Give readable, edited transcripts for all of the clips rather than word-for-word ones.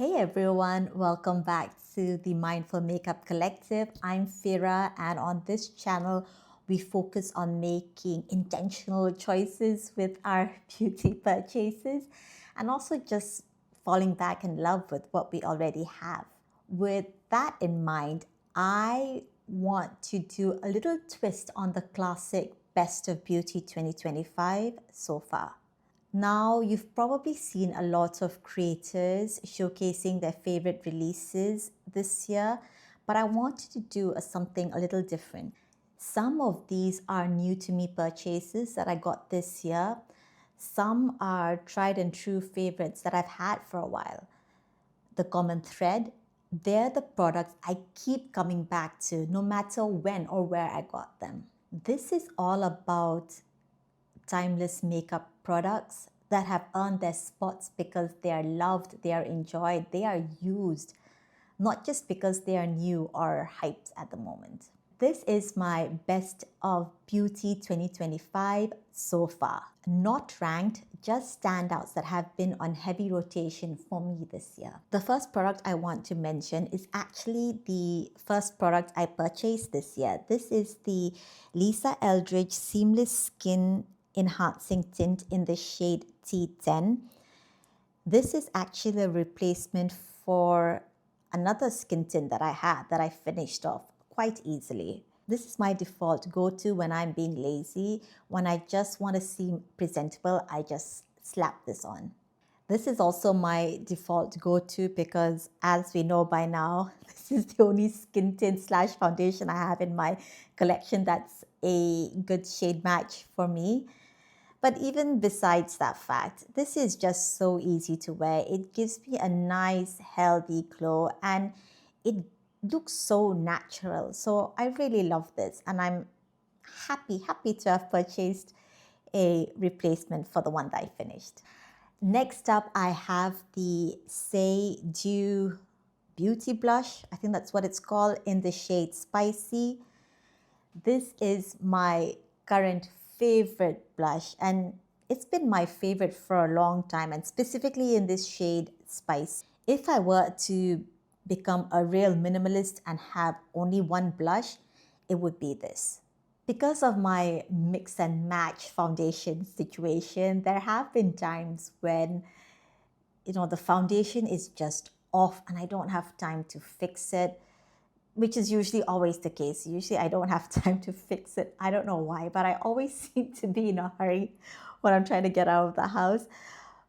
Hey everyone, welcome back to the Mindful Makeup Collective. I'm Fira, and on this channel, we focus on making intentional choices with our beauty purchases and also just falling back in love with what we already have. With that in mind, I want to do a little twist on the classic Best of Beauty 2025 so far. Now, you've probably seen a lot of creators showcasing their favorite releases this year, but I wanted to do something a little different. Some of these are new to me purchases that I got this year. Some are tried and true favorites that I've had for a while. The common thread, they're the products I keep coming back to no matter when or where I got them. This is all about timeless makeup products that have earned their spots because they are loved, they are enjoyed, they are used, not just because they are new or hyped at the moment. This is my Best of Beauty 2025 so far. Not ranked, just standouts that have been on heavy rotation for me this year. The first product I want to mention is actually the first product I purchased this year. This is the Lisa Eldridge Seamless Skin Enhancing Tint in the shade T10. This is actually a replacement for another skin tint that I had that I finished off quite easily. This is my default go-to when I'm being lazy. When I just want to seem presentable, I just slap this on. This is also my default go-to because, as we know by now, this is the only skin tint / foundation I have in my collection that's a good shade match for me. But even besides that fact, this is just so easy to wear. It gives me a nice, healthy glow and it looks so natural. So I really love this and I'm happy to have purchased a replacement for the one that I finished. Next up, I have the Say Dew Beauty Blush. I think that's what it's called, in the shade Spicy. This is my current favorite blush and it's been my favorite for a long time, and specifically in this shade Spice. If I were to become a real minimalist and have only one blush, it would be this. Because of my mix and match foundation situation, there have been times when the foundation is just off and I don't have time to fix it, which is usually always the case. Usually I don't have time to fix it. I don't know why, but I always seem to be in a hurry when I'm trying to get out of the house.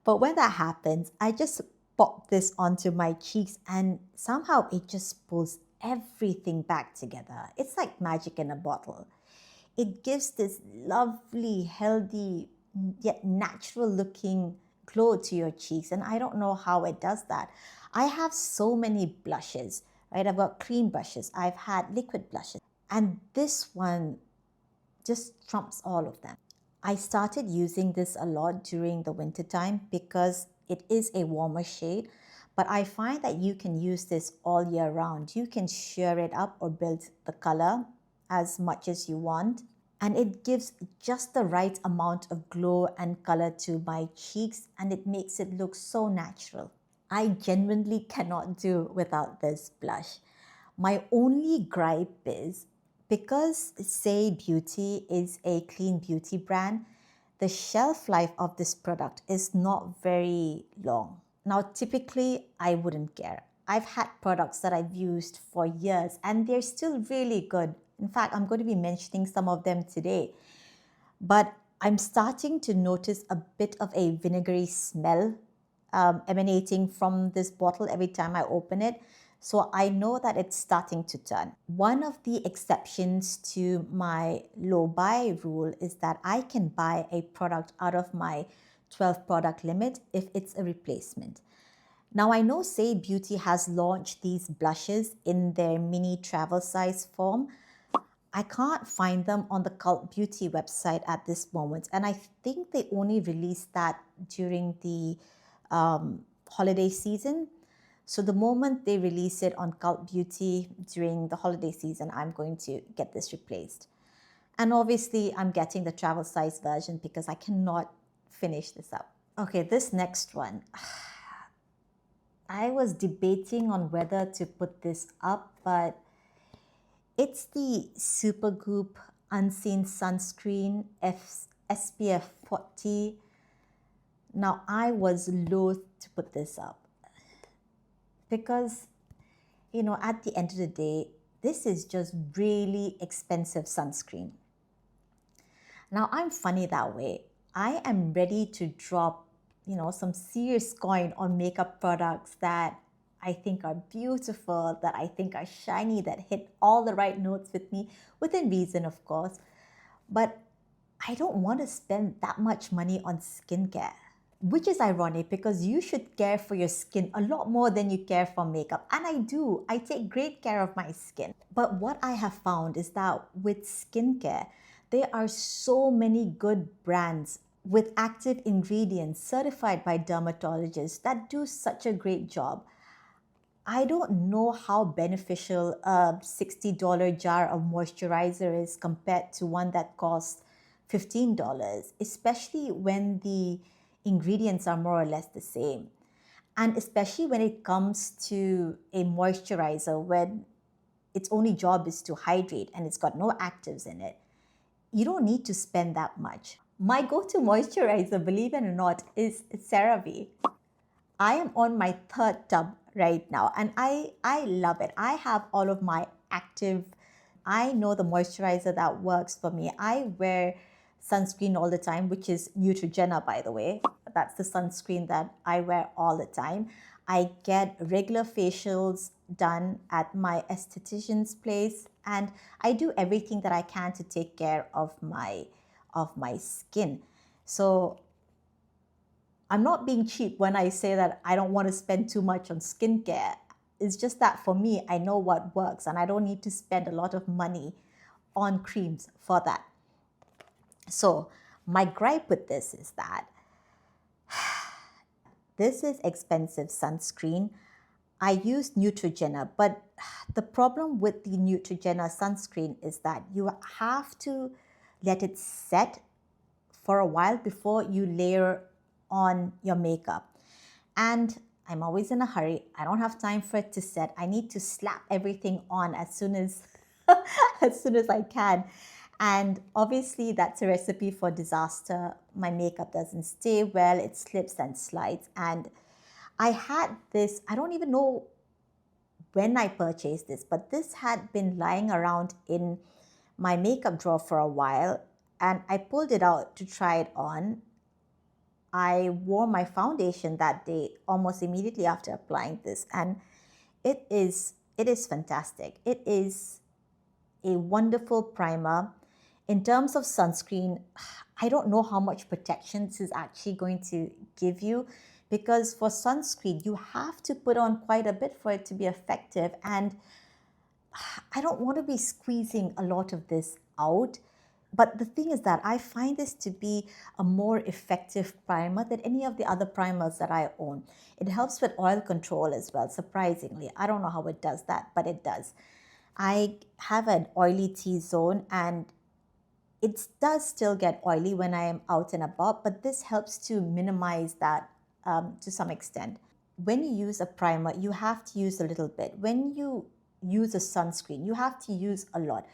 But when that happens, I just pop this onto my cheeks and somehow it just pulls everything back together. It's like magic in a bottle. It gives this lovely, healthy, yet natural looking glow to your cheeks. And I don't know how it does that. I have so many blushes, right? I've got cream blushes, I've had liquid blushes, and this one just trumps all of them. I started using this a lot during the winter time because it is a warmer shade, but I find that you can use this all year round. You can sheer it up or build the color as much as you want, and it gives just the right amount of glow and color to my cheeks, and it makes it look so natural. I genuinely cannot do without this blush. My only gripe is, because Say Beauty is a clean beauty brand, the shelf life of this product is not very long. Now, typically, I wouldn't care. I've had products that I've used for years and they're still really good. In fact, I'm going to be mentioning some of them today. But I'm starting to notice a bit of a vinegary smell emanating from this bottle every time I open it. So I know that it's starting to turn. One of the exceptions to my low buy rule is that I can buy a product out of my 12 product limit if it's a replacement. Now, I know Say Beauty has launched these blushes in their mini travel size form. I can't find them on the Cult Beauty website at this moment, and I think they only released that during the holiday season. So the moment they release it on Cult Beauty during the holiday season, I'm going to get this replaced. And obviously, I'm getting the travel size version because I cannot finish this up. Okay, this next one. I was debating on whether to put this up, but it's the Supergoop Unseen Sunscreen SPF 40. Now, I was loath to put this up because, at the end of the day, this is just really expensive sunscreen. Now, I'm funny that way. I am ready to drop, some serious coin on makeup products that I think are beautiful, that I think are shiny, that hit all the right notes with me, within reason, of course. But I don't want to spend that much money on skincare, which is ironic because you should care for your skin a lot more than you care for makeup. And I do. I take great care of my skin. But what I have found is that with skincare, there are so many good brands with active ingredients certified by dermatologists that do such a great job. I don't know how beneficial a $60 jar of moisturizer is compared to one that costs $15, especially when the ingredients are more or less the same. And especially when it comes to a moisturizer, when its only job is to hydrate and it's got no actives in it, you don't need to spend that much. My go to moisturizer, believe it or not, is CeraVe. I am on my third tub right now and I love it. I have all of my active, I know the moisturizer that works for me. I wear sunscreen all the time, which is Neutrogena, by the way. That's the sunscreen that I wear all the time. I get regular facials done at my esthetician's place, and I do everything that I can to take care of my skin. So I'm not being cheap when I say that I don't want to spend too much on skincare. It's just that for me, I know what works and I don't need to spend a lot of money on creams for that. So, my gripe with this is that this is expensive sunscreen. I use Neutrogena, but the problem with the Neutrogena sunscreen is that you have to let it set for a while before you layer on your makeup. And I'm always in a hurry. I don't have time for it to set. I need to slap everything on as soon as as soon as I can. And obviously that's a recipe for disaster. My makeup doesn't stay well, it slips and slides. And I had this, I don't even know when I purchased this, but this had been lying around in my makeup drawer for a while, and I pulled it out to try it on. I wore my foundation that day almost immediately after applying this, and it is fantastic. It is a wonderful primer. In terms of sunscreen, I don't know how much protection this is actually going to give you, because for sunscreen you have to put on quite a bit for it to be effective, and I don't want to be squeezing a lot of this out. But the thing is that I find this to be a more effective primer than any of the other primers that I own. It helps with oil control as well, surprisingly. I don't know how it does that, but it does. I have an oily T-zone, and it does still get oily when I am out and about, but this helps to minimize that to some extent. When you use a primer, you have to use a little bit. When you use a sunscreen, you have to use a lot.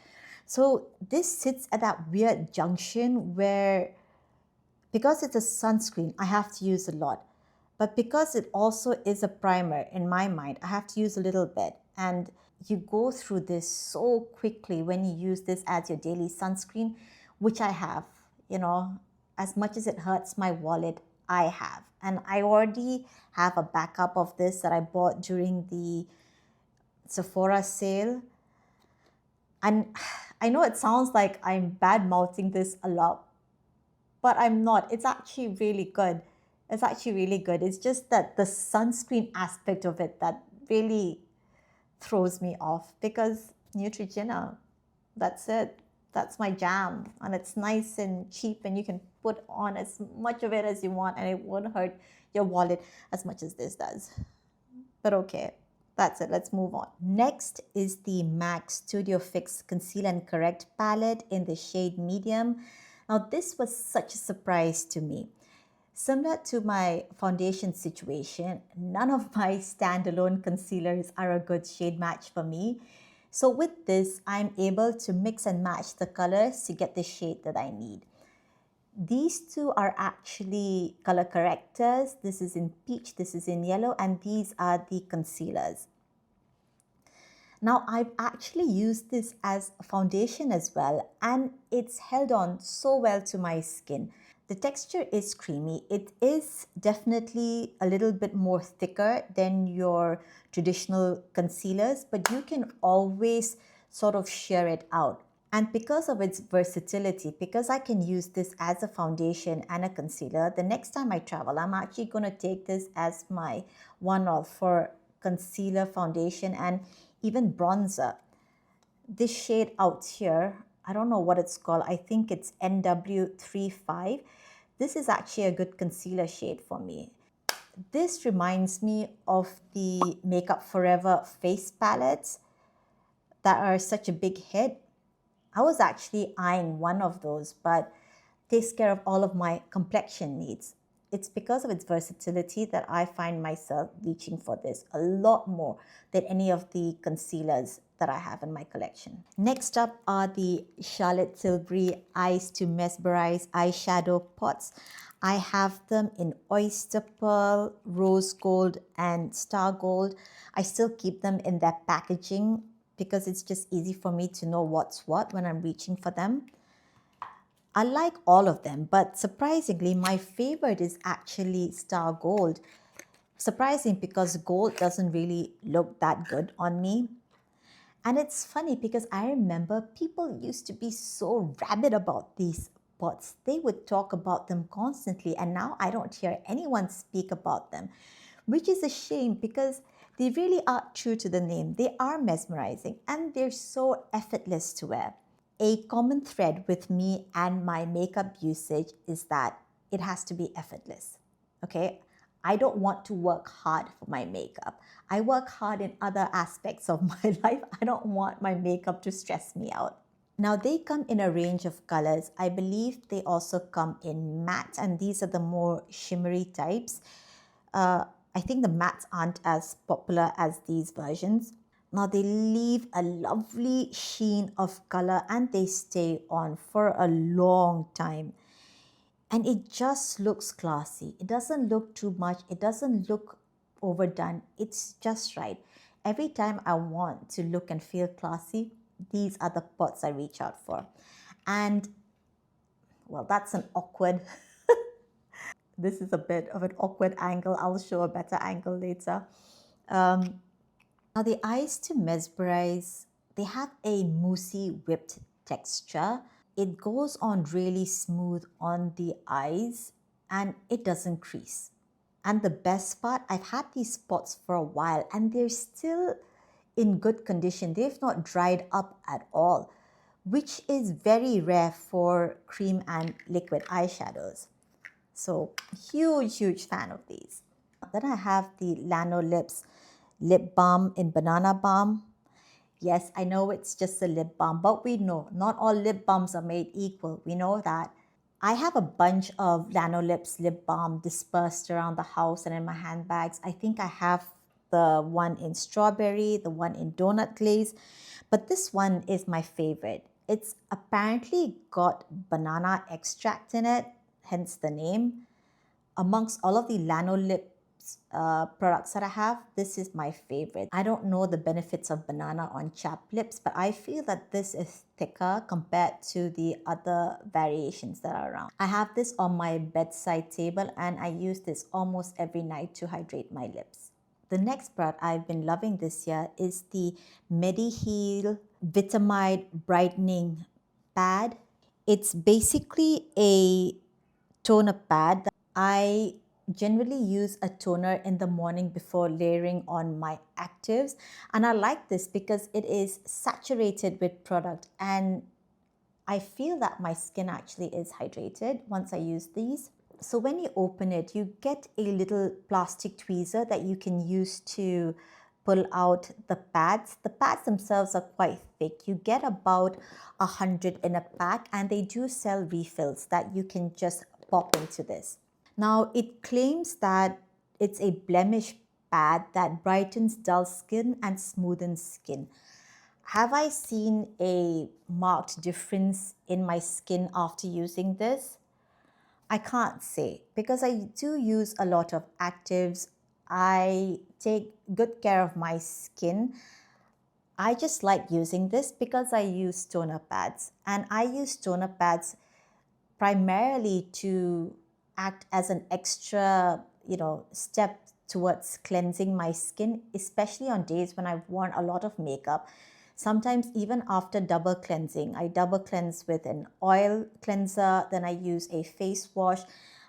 So this sits at that weird junction where, because it's a sunscreen, I have to use a lot. But because it also is a primer, in my mind, I have to use a little bit. And you go through this so quickly when you use this as your daily sunscreen, which I have. As much as it hurts my wallet, I have. And I already have a backup of this that I bought during the Sephora sale. And I know it sounds like I'm bad mouthing this a lot, but I'm not. It's actually really good. It's actually really good. It's just that the sunscreen aspect of it that really throws me off, because Neutrogena, that's it. That's my jam. And it's nice and cheap, and you can put on as much of it as you want, and it won't hurt your wallet as much as this does. But okay, that's it. Let's move on. Next is the MAC Studio Fix Conceal and Correct palette in the shade medium. Now, this was such a surprise to me. Similar to my foundation situation, none of my standalone concealers are a good shade match for me. So with this, I'm able to mix and match the colors to get the shade that I need. These two are actually color correctors. This is in peach, this is in yellow, and these are the concealers. Now, I've actually used this as a foundation as well, and it's held on so well to my skin. The texture is creamy. It is definitely a little bit more thicker than your traditional concealers, but you can always sort of shear it out. And because of its versatility, because I can use this as a foundation and a concealer, the next time I travel, I'm actually going to take this as my one-off for concealer, foundation, and even bronzer. This shade out here, I don't know what it's called. I think it's NW35. This is actually a good concealer shade for me. This reminds me of the Makeup Forever face palettes that are such a big hit. I was actually eyeing one of those, but takes care of all of my complexion needs. It's because of its versatility that I find myself reaching for this a lot more than any of the concealers that I have in my collection. Next up are the Charlotte Tilbury Eyes to Mesmerize eyeshadow pots. I have them in oyster pearl, rose gold, and star gold. I still keep them in their packaging because it's just easy for me to know what's what when I'm reaching for them. I like all of them, but surprisingly, my favorite is actually Star Gold. Surprising because gold doesn't really look that good on me. And it's funny because I remember people used to be so rabid about these pots. They would talk about them constantly, and now I don't hear anyone speak about them, which is a shame because they really are true to the name. They are mesmerizing and they're so effortless to wear. A common thread with me and my makeup usage is that it has to be effortless. Okay? I don't want to work hard for my makeup. I work hard in other aspects of my life. I don't want my makeup to stress me out. Now, they come in a range of colors. I believe they also come in matte, and these are the more shimmery types. I think the mattes aren't as popular as these versions. Now they leave a lovely sheen of color and they stay on for a long time. And it just looks classy. It doesn't look too much. It doesn't look overdone. It's just right. Every time I want to look and feel classy, these are the pots I reach out for. And well, that's an awkward, this is a bit of an awkward angle. I'll show a better angle later. Now the eyes to mesmerize, they have a moussey whipped texture. It goes on really smooth on the eyes and it doesn't crease. And the best part, I've had these spots for a while and they're still in good condition. They've not dried up at all, which is very rare for cream and liquid eyeshadows. So huge fan of these. Then I have the Lano Lips lip balm in banana balm. Yes, I know it's just a lip balm, but we know not all lip balms are made equal. We know that. I have a bunch of Lano Lips lip balm dispersed around the house and in my handbags. I think I have the one in strawberry, the one in donut glaze, but this one is my favorite. It's apparently got banana extract in it, hence the name. Amongst all of the Lano Lips products that I have, this is my favorite. I don't know the benefits of banana on chapped lips, but I feel that this is thicker compared to the other variations that are around. I have this on my bedside table and I use this almost every night to hydrate my lips. The next product I've been loving this year is the Mediheal Vitamide Brightening Pad. It's basically a toner pad. I generally use a toner in the morning before layering on my actives, and I like this because it is saturated with product and I feel that my skin actually is hydrated once I use these. So when you open it, you get a little plastic tweezer that you can use to pull out the pads. The pads themselves are quite thick. You get about 100 in a pack and they do sell refills that you can just pop into this. Now, it claims that it's a blemish pad that brightens dull skin and smoothens skin. Have I seen a marked difference in my skin after using this? I can't say because I do use a lot of actives. I take good care of my skin. I just like using this because I use toner pads, and I use toner pads primarily to act as an extra, step towards cleansing my skin, especially on days when I've worn a lot of makeup. Sometimes even after double cleansing, I double cleanse with an oil cleanser, then I use a face wash,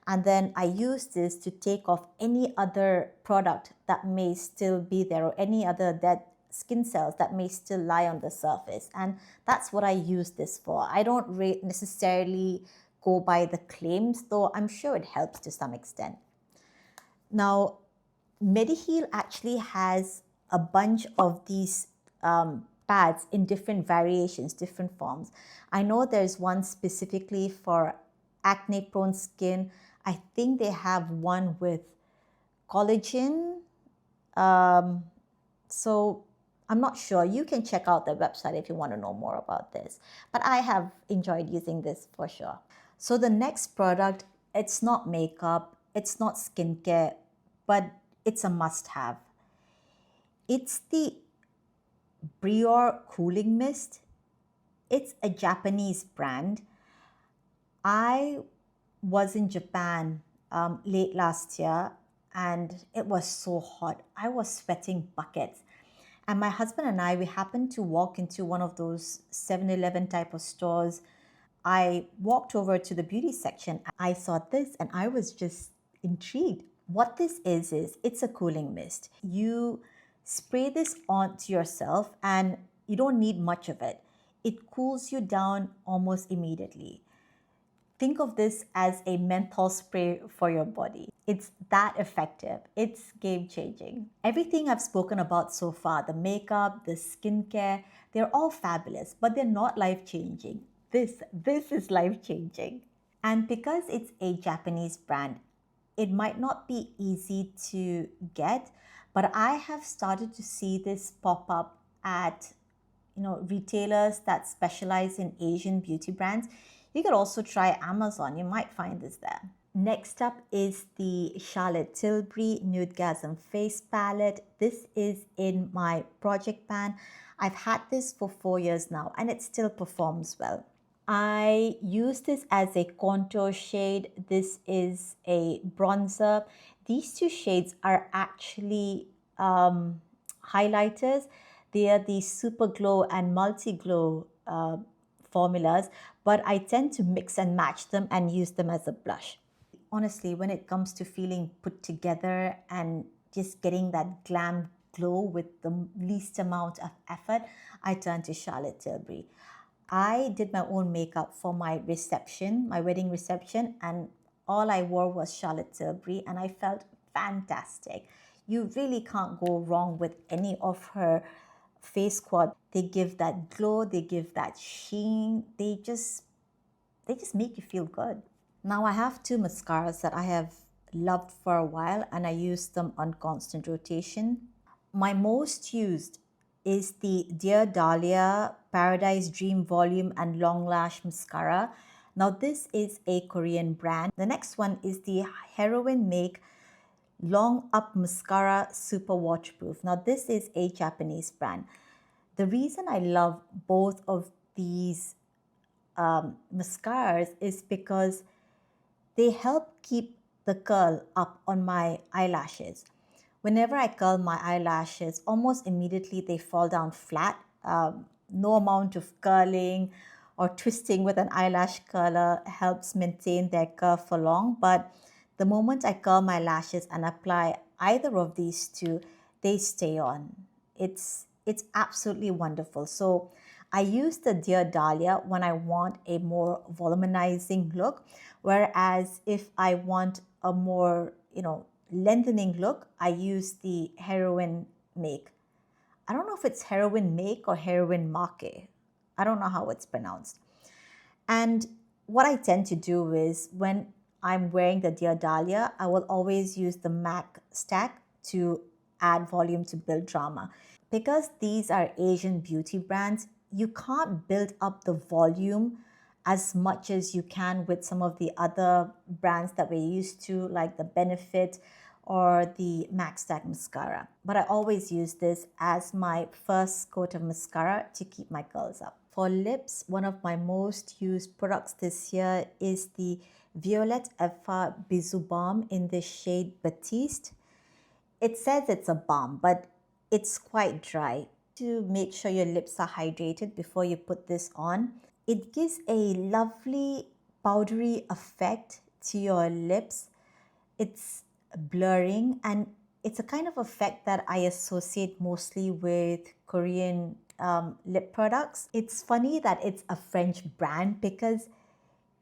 and then I use this to take off any other product that may still be there or any other dead skin cells that may still lie on the surface. And that's what I use this for. I don't necessarily go by the claims, though I'm sure it helps to some extent. Now, Mediheal actually has a bunch of these pads in different variations, different forms. I know there's one specifically for acne prone skin. I think they have one with collagen. So I'm not sure. You can check out the website if you want to know more about this. But I have enjoyed using this for sure. So the next product, it's not makeup, it's not skincare, but it's a must-have. It's the Brior Cooling Mist. It's a Japanese brand. I was in Japan late last year and it was so hot. I was sweating buckets. And my husband and I, we happened to walk into one of those 7-Eleven type of stores. I walked over to the beauty section. I saw this and I was just intrigued. What this is it's a cooling mist. You spray this onto yourself and you don't need much of it. It cools you down almost immediately. Think of this as a menthol spray for your body. It's that effective. It's game changing. Everything I've spoken about so far, the makeup, the skincare, they're all fabulous, but they're not life changing. This is life changing. And because it's a Japanese brand, it might not be easy to get, but I have started to see this pop up at retailers that specialize in Asian beauty brands. You could also try Amazon. You might find this there. Next up is the Charlotte Tilbury Nudegasm Face Palette. This is in my project pan. I've had this for 4 years now and it still performs well. I use this as a contour shade. This is a bronzer. These two shades are actually highlighters. They are the Super Glow and Multi Glow formulas, but I tend to mix and match them and use them as a blush. Honestly, when it comes to feeling put together and just getting that glam glow with the least amount of effort, I turn to Charlotte Tilbury. I did my own makeup for my reception, my wedding reception, and all I wore was Charlotte Tilbury, and I felt fantastic. You really can't go wrong with any of her face quad. They give that glow, they give that sheen, they just make you feel good. Now I have two mascaras that I have loved for a while and I use them on constant rotation. My most used is the Dear Dahlia Paradise Dream Volume and Long Lash Mascara. Now this is a Korean brand. The next one is the Heroin Make Long Up Mascara Super Waterproof. Now this is a Japanese brand. The reason I love both of these mascaras is because they help keep the curl up on my eyelashes. Whenever I curl my eyelashes, almost immediately they fall down flat. No amount of curling or twisting with an eyelash curler helps maintain their curve for long. But the moment I curl my lashes and apply either of these two, they stay on. It's absolutely wonderful. So I use the Dear Dahlia when I want a more volumizing look, whereas if I want a more, lengthening look, I use the Heroin Make. I don't know if it's Heroin Make or Heroin Make. I don't know how it's pronounced. And what I tend to do is when I'm wearing the Dear Dahlia, I will always use the MAC stack to add volume to build drama. Because these are Asian beauty brands, you can't build up the volume as much as you can with some of the other brands that we're used to, like the Benefit or the MAC Stack mascara. But I always use this as my first coat of mascara to keep my curls up. For lips, one of my most used products this year is the Violet Effa Bisou Balm in the shade Batiste. It says it's a balm, but it's quite dry. To make sure your lips are hydrated before you put this on, it gives a lovely powdery effect to your lips. It's blurring, and it's a kind of effect that I associate mostly with Korean lip products. It's funny that it's a French brand because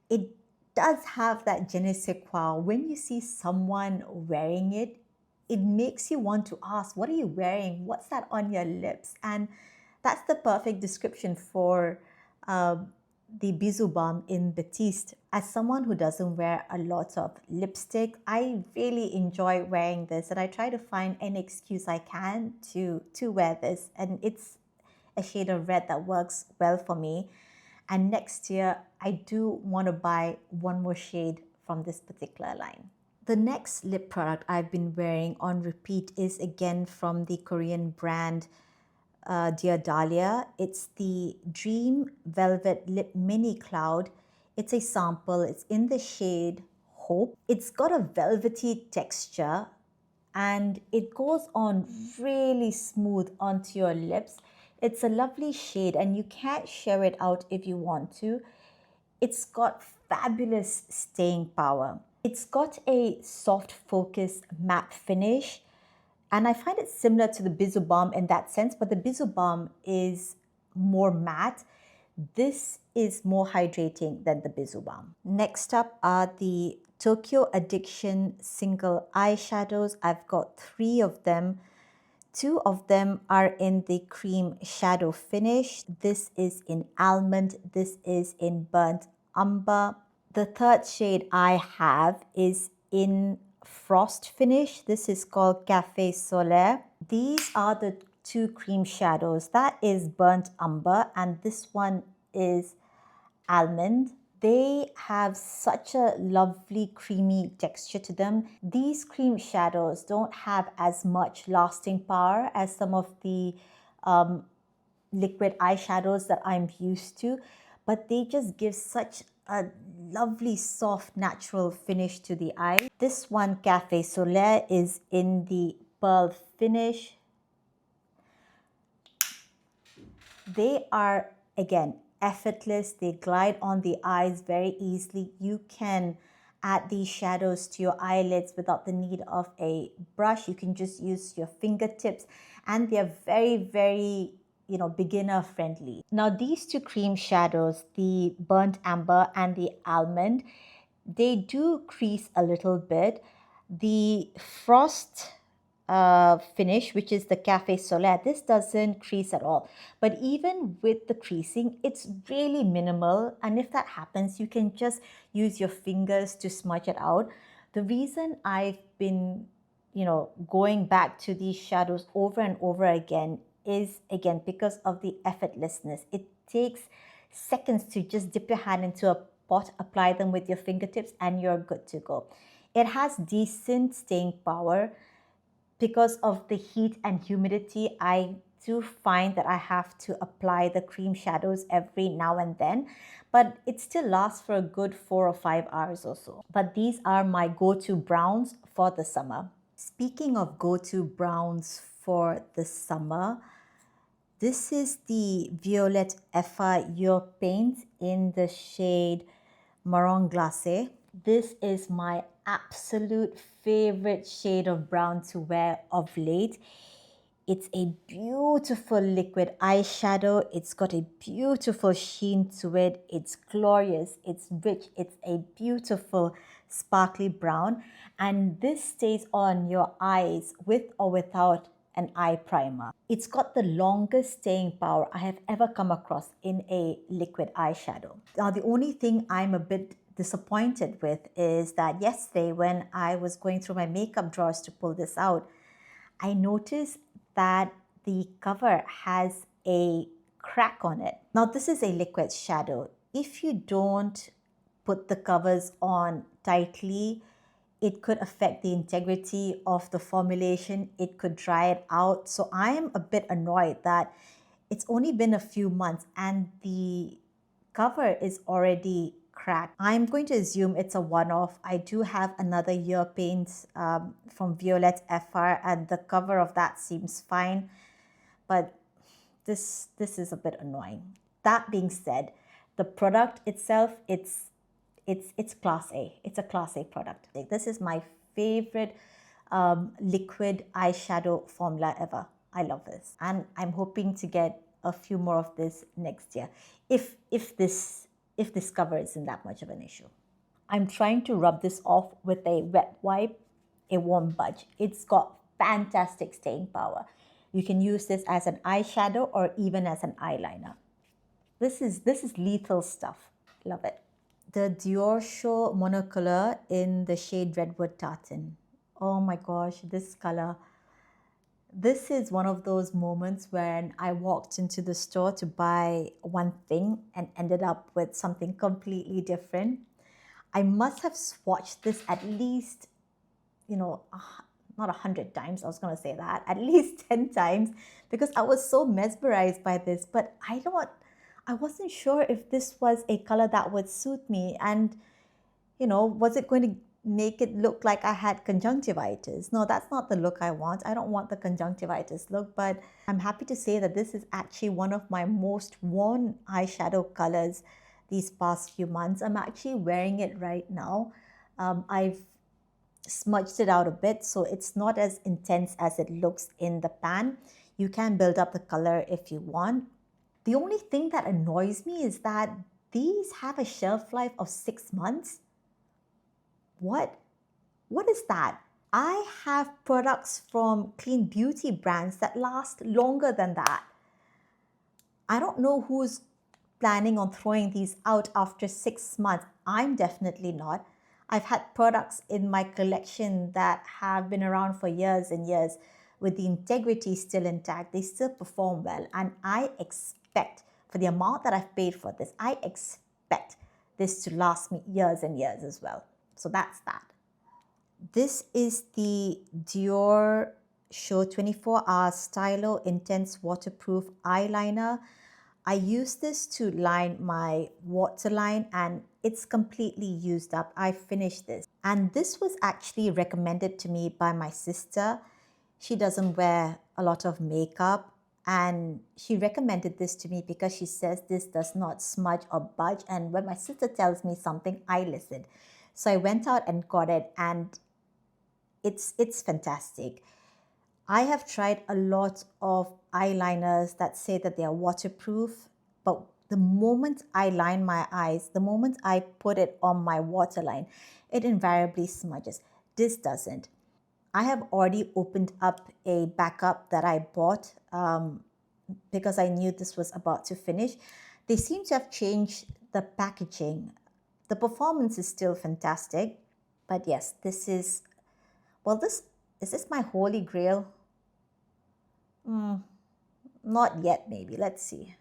it does have that je ne sais quoi. When you see someone wearing it, it makes you want to ask, what are you wearing? What's that on your lips? And that's the perfect description for the Bisou Balm in Batiste. As someone who doesn't wear a lot of lipstick, I really enjoy wearing this, and I try to find any excuse I can to wear this. And it's a shade of red that works well for me. And next year, I do want to buy one more shade from this particular line. The next lip product I've been wearing on repeat is again from the Korean brand Dear Dahlia. It's the Dream Velvet Lip Mini Cloud. It's a sample. It's in the shade Hope. It's got a velvety texture and it goes on really smooth onto your lips. It's a lovely shade and you can't share it out if you want to. It's got fabulous staying power. It's got a soft focus matte finish, and I find it similar to the Bisou Balm in that sense, but the Bisou Balm is more matte. This is more hydrating than the Bisou Balm. Next up are the Tokyo Addiction single eyeshadows. I've got 3 of them. 2 of them are in the cream shadow finish. This is in almond. This is in burnt umber. The third shade I have is in frost finish. This is called Cafe Solaire. These are the 2 cream shadows. That is burnt umber and this one is almond. They have such a lovely creamy texture to them. These cream shadows don't have as much lasting power as some of the liquid eyeshadows that I'm used to, but they just give such a lovely, soft, natural finish to the eye. This one, Cafe Solaire, is in the pearl finish. They are, again, effortless. They glide on the eyes very easily. You can add these shadows to your eyelids without the need of a brush. You can just use your fingertips, and they're very, very beginner friendly. Now these 2 cream shadows, the burnt amber and the almond, they do crease a little bit. The frost finish, which is the Cafe Solaire, this doesn't crease at all. But even with the creasing, it's really minimal. And if that happens, you can just use your fingers to smudge it out. The reason I've been, going back to these shadows over and over again is, again, because of the effortlessness. It takes seconds to just dip your hand into a pot, apply them with your fingertips, and you're good to go. It has decent staying power. Because of the heat and humidity, I do find that I have to apply the cream shadows every now and then, but it still lasts for a good 4 or 5 hours or so. But these are my go-to browns for the summer. Speaking of go-to browns for the summer, this is the Violet Effa Your Paint in the shade Marron Glacé. This is my absolute favorite shade of brown to wear of late. It's a beautiful liquid eyeshadow. It's got a beautiful sheen to it. It's glorious. It's rich. It's a beautiful sparkly brown. And this stays on your eyes with or without an eye primer. It's got the longest staying power I have ever come across in a liquid eyeshadow. Now, the only thing I'm a bit disappointed with is that yesterday when I was going through my makeup drawers to pull this out, I noticed that the cover has a crack on it. Now this is a liquid shadow. If you don't put the covers on tightly, it could affect the integrity of the formulation. It could dry it out. So I am a bit annoyed that it's only been a few months and the cover is already cracked. I'm going to assume it's a one-off. I do have another year paint from Violet FR and the cover of that seems fine, but this is a bit annoying. That being said, the product itself, it's class A. It's a class A product. This is my favorite liquid eyeshadow formula ever. I love this, and I'm hoping to get a few more of this next year if this cover isn't that much of an issue. I'm trying to rub this off with a wet wipe. It won't budge. It's got fantastic staying power. You can use this as an eyeshadow or even as an eyeliner. This is lethal stuff. Love it. The Dior Show Monocolor in the shade Redwood Tartan. Oh my gosh, this color. This is one of those moments when I walked into the store to buy one thing and ended up with something completely different. I must have swatched this at least, not 100 times, I was going to say that, at least 10 times, because I was so mesmerized by this. But I wasn't sure if this was a color that would suit me, and was it going to make it look like I had conjunctivitis? No, that's not the look I want. I don't want the conjunctivitis look, but I'm happy to say that this is actually one of my most worn eyeshadow colors these past few months. I'm actually wearing it right now. I've smudged it out a bit, so it's not as intense as it looks in the pan. You can build up the color if you want. The only thing that annoys me is that these have a shelf life of 6 months. What is that? I have products from clean beauty brands that last longer than that. I don't know who's planning on throwing these out after 6 months. I'm definitely not. I've had products in my collection that have been around for years and years with the integrity still intact. They still perform well, and I expect, for the amount that I've paid for this, I expect this to last me years and years as well. So that's that. This is the Dior Show 24 Hour Stylo Intense Waterproof Eyeliner. I use this to line my waterline and it's completely used up. I finished this. And this was actually recommended to me by my sister. She doesn't wear a lot of makeup, and she recommended this to me because she says this does not smudge or budge. And when my sister tells me something, I listen. So I went out and got it, and it's fantastic. I have tried a lot of eyeliners that say that they are waterproof, but the moment I line my eyes, the moment I put it on my waterline, it invariably smudges. This doesn't. I have already opened up a backup that I bought because I knew this was about to finish. They seem to have changed the packaging. The performance is still fantastic, but yes, this is this my holy grail? Not yet, maybe. Let's see.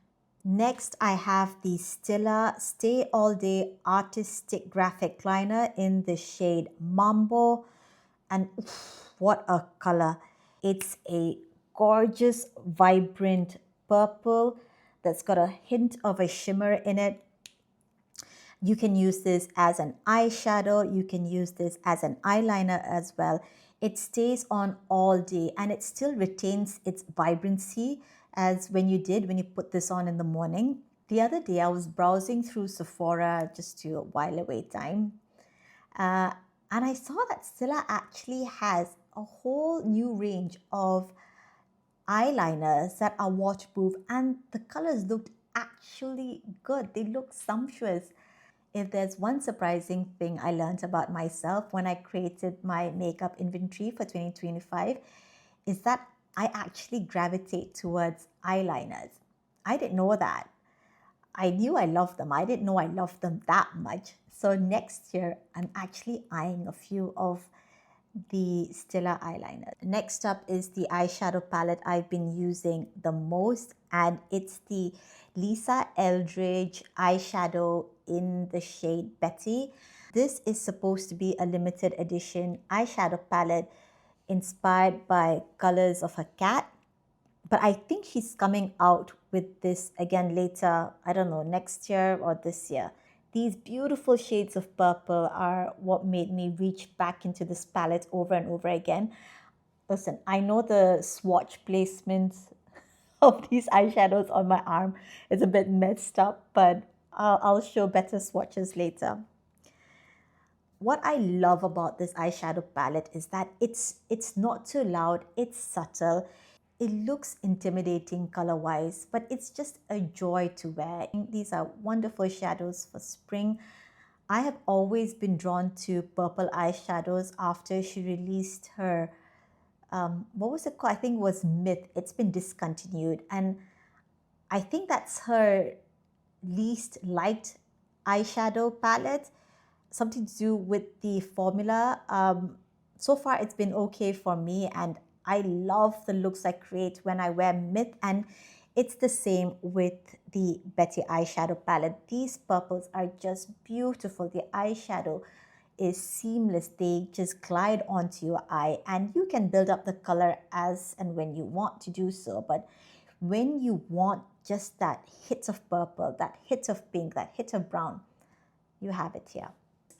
Next, I have the Stila Stay All Day Artistic Graphic Liner in the shade Mambo. And what a color. It's a gorgeous, vibrant purple that's got a hint of a shimmer in it. You can use this as an eyeshadow. You can use this as an eyeliner as well. It stays on all day and it still retains its vibrancy as when you put this on in the morning. The other day I was browsing through Sephora just to while away time. And I saw that Stila actually has a whole new range of eyeliners that are waterproof, and the colors looked actually good. They look sumptuous. If there's one surprising thing I learned about myself when I created my makeup inventory for 2025, is that I actually gravitate towards eyeliners. I didn't know that. I knew I loved them. I didn't know I loved them that much. So next year, I'm actually eyeing a few of the Stila eyeliner. Next up is the eyeshadow palette I've been using the most, and it's the Lisa Eldridge eyeshadow in the shade Betty. This is supposed to be a limited edition eyeshadow palette inspired by colors of a cat, but I think she's coming out with this again later, I don't know, next year or this year. These beautiful shades of purple are what made me reach back into this palette over and over again. Listen, I know the swatch placement of these eyeshadows on my arm is a bit messed up, but I'll show better swatches later. What I love about this eyeshadow palette is that it's not too loud, it's subtle. It looks intimidating color-wise, but it's just a joy to wear. These are wonderful shadows for spring. I have always been drawn to purple eyeshadows after she released her, what was it called? I think it was Myth. It's been discontinued. And I think that's her least liked eyeshadow palette, something to do with the formula. So far, it's been okay for me, and I love the looks I create when I wear Myth, and it's the same with the Betty eyeshadow palette. These purples are just beautiful. The eyeshadow is seamless. They just glide onto your eye, and you can build up the color as and when you want to do so. But when you want just that hit of purple, that hit of pink, that hit of brown, you have it here.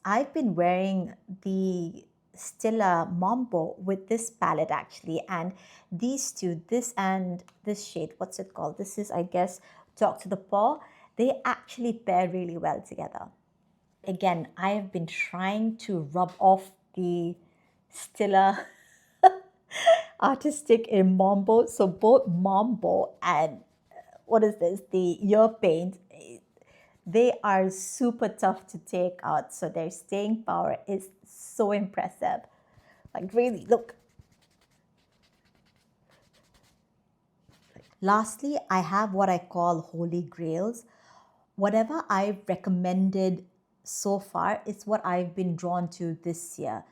I've been wearing the Stila Mambo with this palette actually, and these two, this and this shade, what's it called? This is, I guess, Talk to the Paw. They actually pair really well together. Again, I have been trying to rub off the Stila artistic in Mambo. So both Mambo and what is this? The ear paint, they are super tough to take out. So their staying power is so impressive. Like really, look. Lastly, I have what I call holy grails. Whatever I've recommended so far is what I've been drawn to this year.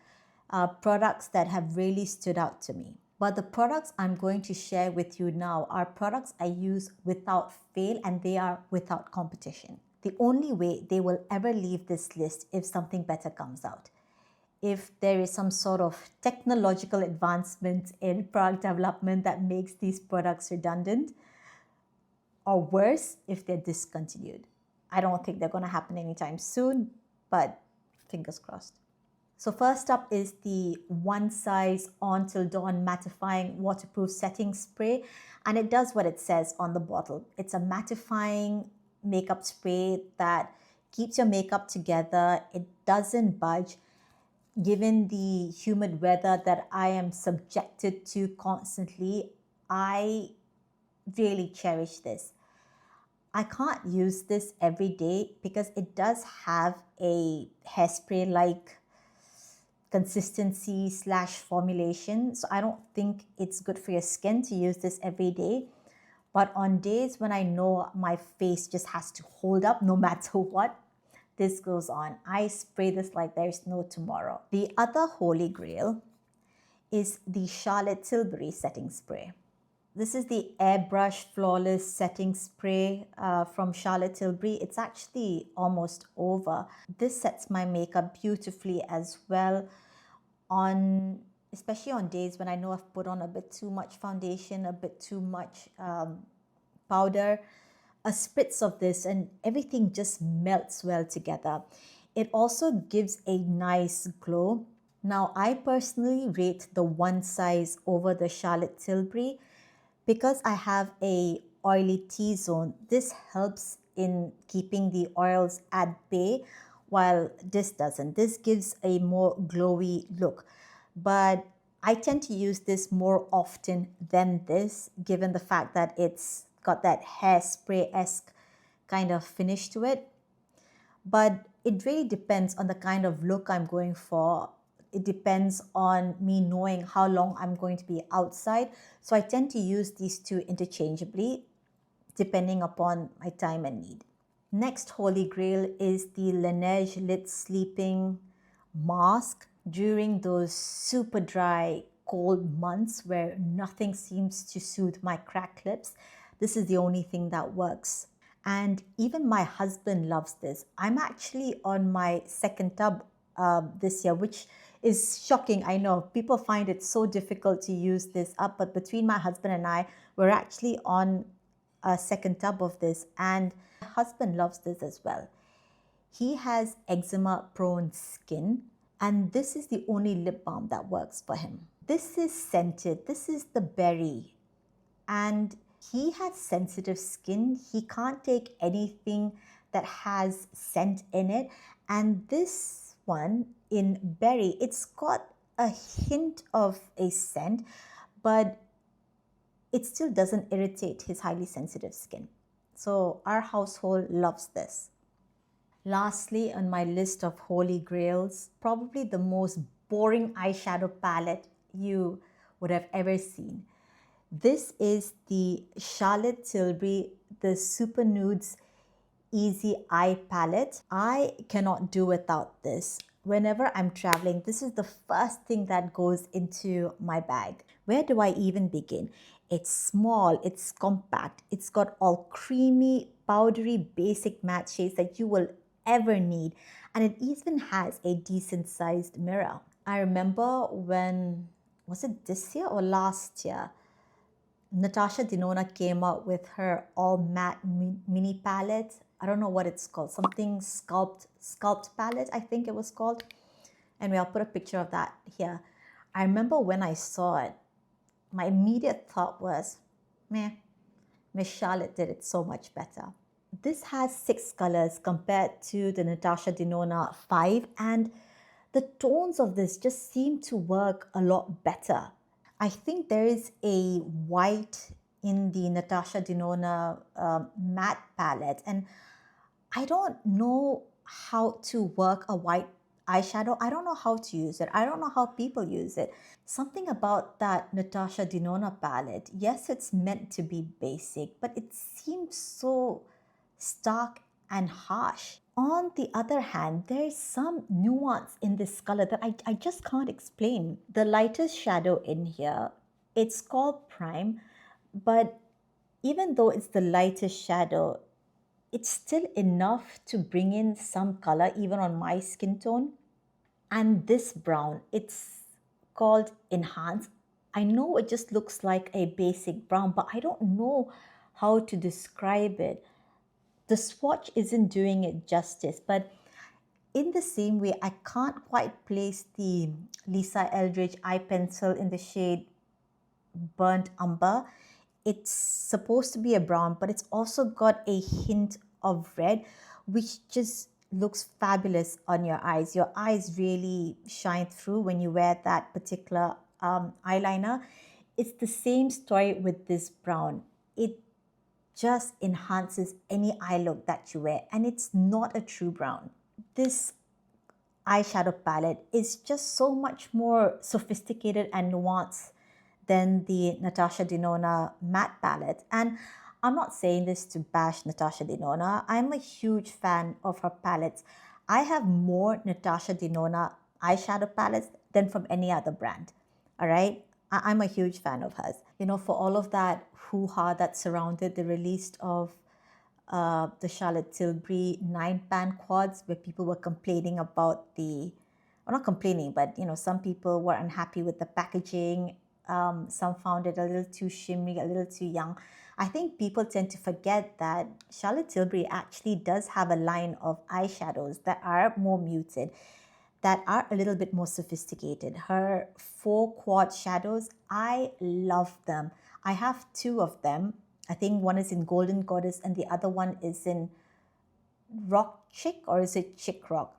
Products that have really stood out to me. But the products I'm going to share with you now are products I use without fail, and they are without competition. The only way they will ever leave this list if something better comes out. If there is some sort of technological advancement in product development that makes these products redundant, or worse, if they're discontinued. I don't think they're going to happen anytime soon, but fingers crossed. So first up is the One Size On Till Dawn Mattifying Waterproof Setting Spray, and it does what it says on the bottle. It's a mattifying makeup spray that keeps your makeup together. It doesn't budge. Given the humid weather that I am subjected to constantly, I really cherish this. I can't use this every day because it does have a hairspray like consistency slash formulation. So I don't think it's good for your skin to use this every day. But on days when I know my face just has to hold up no matter what, this goes on. I spray this like there's no tomorrow. The other holy grail is the Charlotte Tilbury setting spray. This is the Airbrush Flawless Setting Spray from Charlotte Tilbury. It's actually almost over. This sets my makeup beautifully as well, especially on days when I know I've put on a bit too much foundation, a bit too much powder. A spritz of this and everything just melts well together. It also gives a nice glow. Now, I personally rate the One Size over the Charlotte Tilbury. Because I have a oily T-zone, this helps in keeping the oils at bay, while this doesn't. This gives a more glowy look. But I tend to use this more often than this, given the fact that it's got that hairspray-esque kind of finish to it. But it really depends on the kind of look I'm going for. It depends on me knowing how long I'm going to be outside. So I tend to use these two interchangeably depending upon my time and need. Next holy grail is the Laneige Lit Sleeping Mask during those super dry, cold months where nothing seems to soothe my cracked lips. This is the only thing that works. And even my husband loves this. I'm actually on my second tub this year, which is shocking. I know people find it so difficult to use this up, but between my husband and I, we're actually on a second tub of this, and my husband loves this as well. He has eczema prone skin, and this is the only lip balm that works for him. This is scented, this is the berry, and he has sensitive skin. He can't take anything that has scent in it. And this one in berry, it's got a hint of a scent, but it still doesn't irritate his highly sensitive skin. So our household loves this. Lastly, on my list of holy grails, probably the most boring eyeshadow palette you would have ever seen. This is the Charlotte Tilbury, the Super Nudes Easy Eye Palette. I cannot do without this. Whenever I'm traveling, this is the first thing that goes into my bag. Where do I even begin? It's small, it's compact, it's got all creamy, powdery, basic matte shades that you will ever need, and it even has a decent sized mirror. I remember when, was it this year or last year? Natasha Denona came out with her all matte mini palette. I don't know what it's called. Something sculpt palette, I think it was called. Anyway, I'll put a picture of that here. I remember when I saw it, my immediate thought was, meh, Miss Charlotte did it so much better. This has 6 colors compared to the Natasha Denona 5, and the tones of this just seem to work a lot better. I think there is a white in the Natasha Denona matte palette, and I don't know how to work a white eyeshadow. I don't know how to use it. I don't know how people use it. Something about that Natasha Denona palette, yes, it's meant to be basic, but it seems so stark and harsh. On the other hand, there's some nuance in this color that I just can't explain. The lightest shadow in here, it's called Prime, but even though it's the lightest shadow, it's still enough to bring in some color even on my skin tone. And this brown, it's called Enhance. I know it just looks like a basic brown, but I don't know how to describe it. The swatch isn't doing it justice, but in the same way, I can't quite place the Lisa Eldridge eye pencil in the shade Burnt Umber. It's supposed to be a brown, but it's also got a hint of red, which just looks fabulous on your eyes. Your eyes really shine through when you wear that particular eyeliner. It's the same story with this brown. It just enhances any eye look that you wear, and it's not a true brown. This eyeshadow palette is just so much more sophisticated and nuanced than the Natasha Denona matte palette. And I'm not saying this to bash Natasha Denona. I'm a huge fan of her palettes. I have more Natasha Denona eyeshadow palettes than from any other brand. All right? I'm a huge fan of hers. You know, for all of that hoo-ha that surrounded the release of the Charlotte Tilbury 9-pan quads, where people were complaining about the, well, not complaining, but some people were unhappy with the packaging. Some found it a little too shimmery, a little too young. I think people tend to forget that Charlotte Tilbury actually does have a line of eyeshadows that are more muted, that are a little bit more sophisticated. Her 4 quad shadows, I love them. I have 2 of them. I think one is in Golden Goddess and the other one is in Rock Chick, or is it Chick Rock?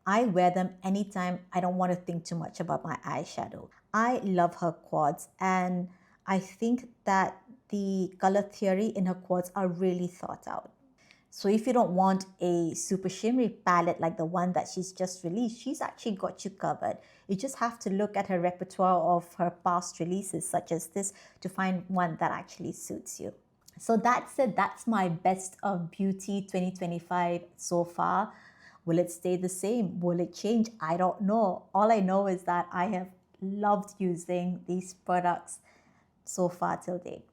I wear them anytime I don't want to think too much about my eyeshadow. I love her quads, and I think that the color theory in her quads are really thought out. So if you don't want a super shimmery palette like the one that she's just released, she's actually got you covered. You just have to look at her repertoire of her past releases such as this to find one that actually suits you. So that's it. That's my best of beauty 2025 so far. Will it stay the same? Will it change? I don't know. All I know is that I have loved using these products so far till date.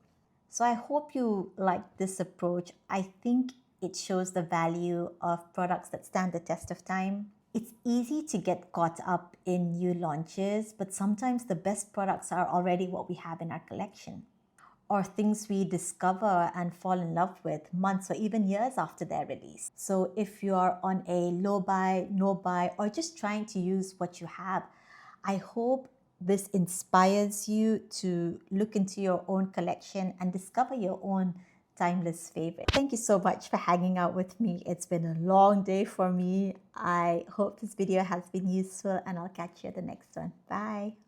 So I hope you like this approach. I think it shows the value of products that stand the test of time. It's easy to get caught up in new launches, but sometimes the best products are already what we have in our collection, or things we discover and fall in love with months or even years after their release. So if you are on a low buy, no buy, or just trying to use what you have, I hope this inspires you to look into your own collection and discover your own timeless favorite. Thank you so much for hanging out with me. It's been a long day for me. I hope this video has been useful, and I'll catch you at the next one. Bye.